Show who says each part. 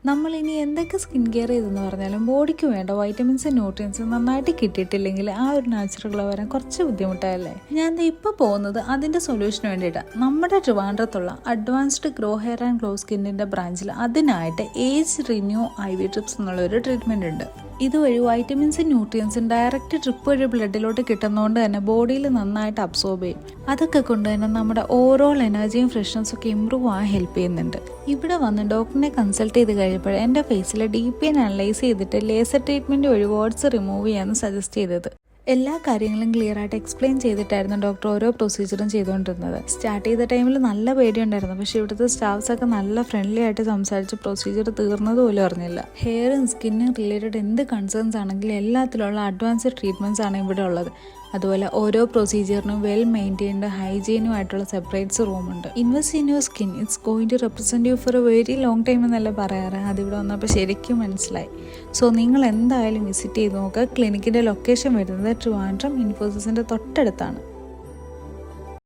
Speaker 1: നമ്മൾ ഇനി എന്തൊക്കെ സ്കിൻ കെയർ ചെയ്തെന്ന് പറഞ്ഞാലും ബോഡിക്ക് വേണ്ട വൈറ്റമിൻസും ന്യൂട്രിയൻസും നന്നായിട്ട് കിട്ടിയിട്ടില്ലെങ്കിൽ ആ ഒരു നാച്ചുറൽ ഗ്ലോ വരാൻ കുറച്ച് ബുദ്ധിമുട്ടായല്ലേ. ഞാൻ ഇപ്പോൾ പോകുന്നത് അതിൻ്റെ സൊല്യൂഷന് വേണ്ടിയിട്ടാണ്. നമ്മുടെ ട്രിവാൻഡ്രത്തുള്ള advanced grow hair and glow സ്കിന്നിൻ്റെ ബ്രാഞ്ചിൽ അതിനായിട്ട് ഏജ് റിന്യൂ IV ട്രിപ്സ് എന്നുള്ളൊരു ട്രീറ്റ്മെൻറ്റ് ഉണ്ട്. ഇതുവഴി വൈറ്റമിൻസും ന്യൂട്രിയൻസും ഡയറക്റ്റ് ട്രിപ്പ് വഴി ബ്ലഡിലോട്ട് കിട്ടുന്നതുകൊണ്ട് തന്നെ ബോഡിയിൽ നന്നായിട്ട് അബ്സോർബ് ചെയ്യും. അതൊക്കെ കൊണ്ട് തന്നെ നമ്മുടെ ഓവറോൾ എനർജിയും ഫ്രഷ്നസ്സും ഒക്കെ ഇമ്പ്രൂവ് ആകാൻ ഹെൽപ്പ് ചെയ്യുന്നുണ്ട്. ഇവിടെ വന്ന് ഡോക്ടറിനെ കൺസൾട്ട് ചെയ്ത് കഴിയുമ്പോൾ എൻ്റെ ഫേസിൽ DPN അനലൈസ് ചെയ്തിട്ട് ലേസർ ട്രീറ്റ്മെൻറ്റ് വഴി വേർഡ്സ് റിമൂവ് ചെയ്യാമെന്ന് സജസ്റ്റ് ചെയ്തത്. എല്ലാ കാര്യങ്ങളും ക്ലിയർ ആയിട്ട് എക്സ്പ്ലെയിൻ ചെയ്തിട്ടായിരുന്നു ഡോക്ടർ ഓരോ പ്രൊസീജിയറും ചെയ്തുകൊണ്ടിരുന്നത്. സ്റ്റാർട്ട് ചെയ്ത ടൈമിൽ നല്ല പേടിയുണ്ടായിരുന്നു, പക്ഷേ ഇവിടുത്തെ സ്റ്റാഫ്സൊക്കെ നല്ല ഫ്രണ്ട്ലി ആയിട്ട് സംസാരിച്ച് പ്രൊസീജിയർ തീർന്നത് പോലും അറിഞ്ഞില്ല. ഹെയറും സ്കിന്നും റിലേറ്റഡ് എന്ത് കൺസേൺസ് ആണെങ്കിലും എല്ലാത്തിലുള്ള അഡ്വാൻസ്ഡ് ട്രീറ്റ്മെൻറ്റ്സ് ആണ് ഇവിടെ ഉള്ളത്. അതുപോലെ ഓരോ പ്രൊസീജിയറിനും വെൽ മെയിൻറ്റെയിൻഡ് ഹൈജീനും ആയിട്ടുള്ള സെപ്പറേറ്റ്സ് റൂമുണ്ട്. Invest in your skin, it's going to represent you for a very long time എന്നല്ല പറയാറ്. അതിവിടെ വന്നപ്പോൾ ശരിക്കും മനസ്സിലായി. സോ നിങ്ങൾ എന്തായാലും വിസിറ്റ് ചെയ്ത് നോക്കുക. ക്ലിനിക്കിൻ്റെ ലൊക്കേഷൻ വരുന്നത് ട്രിവാൻഡ്രം ഇൻഫോസിസിൻ്റെ തൊട്ടടുത്താണ്.